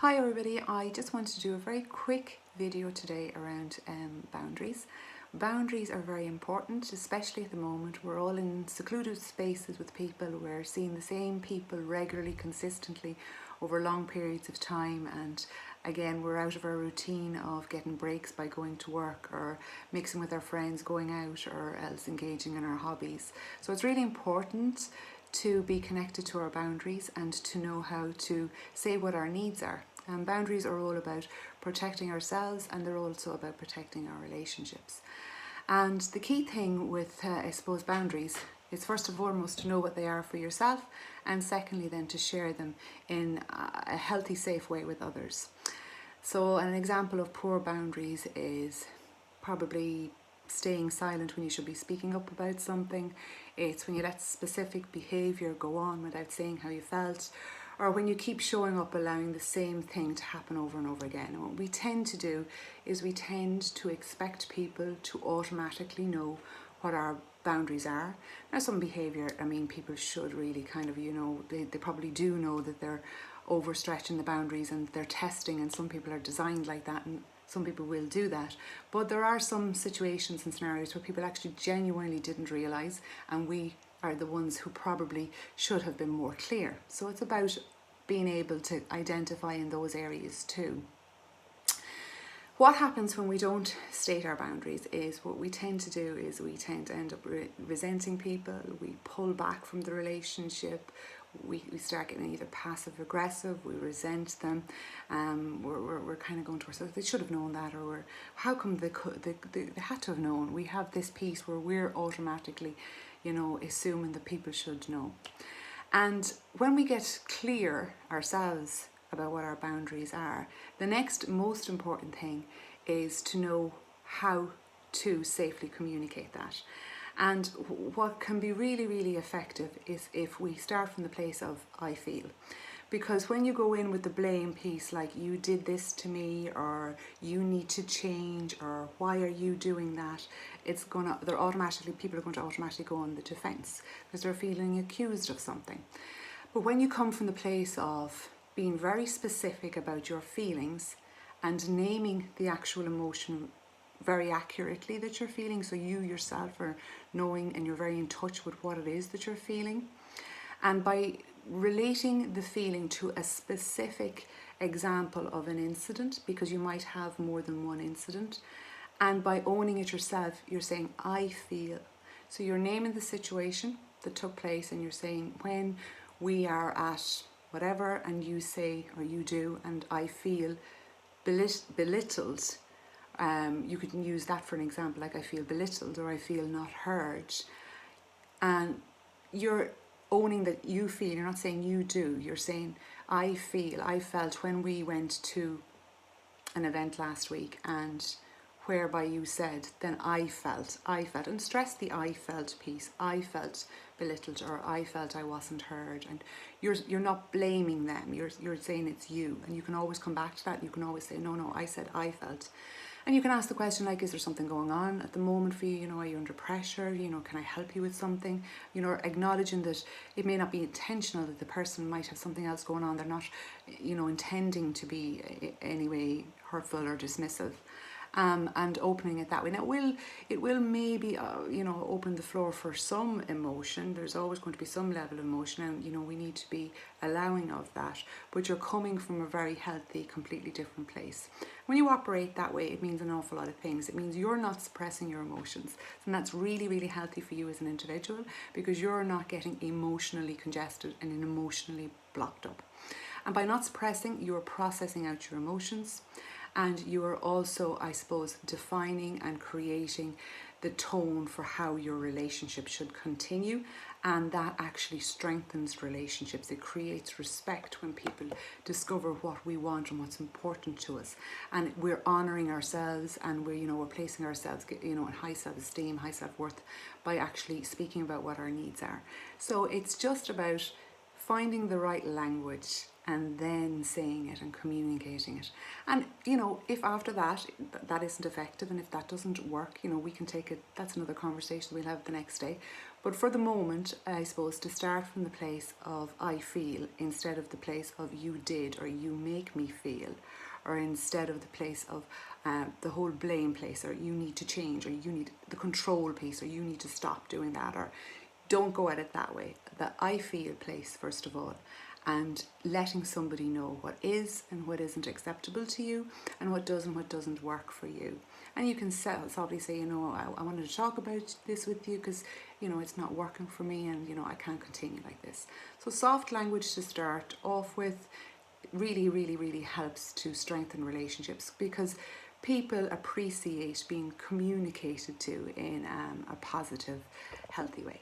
Hi everybody, I just wanted to do a very quick video today around boundaries. Boundaries are very important, especially at the moment. We're all in secluded spaces with people, we're seeing the same people regularly, consistently over long periods of time, and again we're out of our routine of getting breaks by going to work or mixing with our friends, going out, or else engaging in our hobbies. So it's really important to be connected to our boundaries and to know how to say what our needs are. And boundaries are all about protecting ourselves, and they're also about protecting our relationships. And the key thing with, I suppose, boundaries is first and foremost to know what they are for yourself, and secondly then to share them in a healthy, safe way with others. So an example of poor boundaries is probably staying silent when you should be speaking up about something. It's when you let specific behaviour go on without saying how you felt, or when you keep showing up allowing the same thing to happen over and over again. And what we tend to do is we tend to expect people to automatically know what our boundaries are. Now some behaviour, people should really kind of, they probably do know that they're overstretching the boundaries and they're testing, and some people are designed like that and some people will do that. But there are some situations and scenarios where people actually genuinely didn't realise, and we are the ones who probably should have been more clear. So it's about being able to identify in those areas too. What happens when we don't state our boundaries is what we tend to do is we tend to end up resenting people, we pull back from the relationship, we start getting either passive aggressive, we resent them, we're kind of going to ourselves, they should have known that, or how come they had to have known. We have this piece where we're automatically, assuming that people should know. And when we get clear ourselves about what our boundaries are, the next most important thing is to know how to safely communicate that. And what can be really, really effective is if we start from the place of I feel. Because when you go in with the blame piece, like you did this to me, or you need to change, or why are you doing that, people are going to automatically go on the defense because they're feeling accused of something. But when you come from the place of being very specific about your feelings and naming the actual emotion very accurately that you're feeling, so you yourself are knowing and you're very in touch with what it is that you're feeling, and by relating the feeling to a specific example of an incident, because you might have more than one incident, and by owning it yourself, you're saying I feel. So you're naming the situation that took place, and you're saying when we are at whatever, and you say, or you do, and I feel belittled. You could use that for an example, like I feel belittled, or I feel not heard. And you're owning that you feel, you're not saying you do, you're saying I felt when we went to an event last week, and whereby you said, then I felt, and stress the I felt piece. I felt belittled, or I felt I wasn't heard, and you're not blaming them, you're saying it's you, and you can always come back to that. You can always say, no, I said I felt. And you can ask the question like, is there something going on at the moment for you? Are you under pressure? Can I help you with something? Acknowledging that it may not be intentional, that the person might have something else going on. They're not, intending to be anyway hurtful or dismissive. And opening it that way. Now it will maybe open the floor for some emotion. There's always going to be some level of emotion, and we need to be allowing of that, but you're coming from a very healthy, completely different place. When you operate that way, it means an awful lot of things. It means you're not suppressing your emotions, and that's really, really healthy for you as an individual, because you're not getting emotionally congested and emotionally blocked up. And by not suppressing, you're processing out your emotions, and you are also, I suppose, defining and creating the tone for how your relationship should continue, and that actually strengthens relationships. It creates respect when people discover what we want and what's important to us, and we're honouring ourselves, and we're placing ourselves in high self-esteem, high self-worth by actually speaking about what our needs are. So it's just about finding the right language and then saying it and communicating it. And if after that isn't effective, and if that doesn't work, we can take it, that's another conversation we'll have the next day. But for the moment, I suppose to start from the place of I feel instead of the place of you did or you make me feel, or instead of the place of the whole blame place, or you need to change, or you need the control piece, or you need to stop doing that, or don't go at it that way. The I feel place first of all, and letting somebody know what is and what isn't acceptable to you, and what does and what doesn't work for you. And you can softly say, you know, I wanted to talk about this with you because, you know, it's not working for me, and, you know, I can't continue like this. So soft language to start off with really helps to strengthen relationships, because people appreciate being communicated to in a positive, healthy way.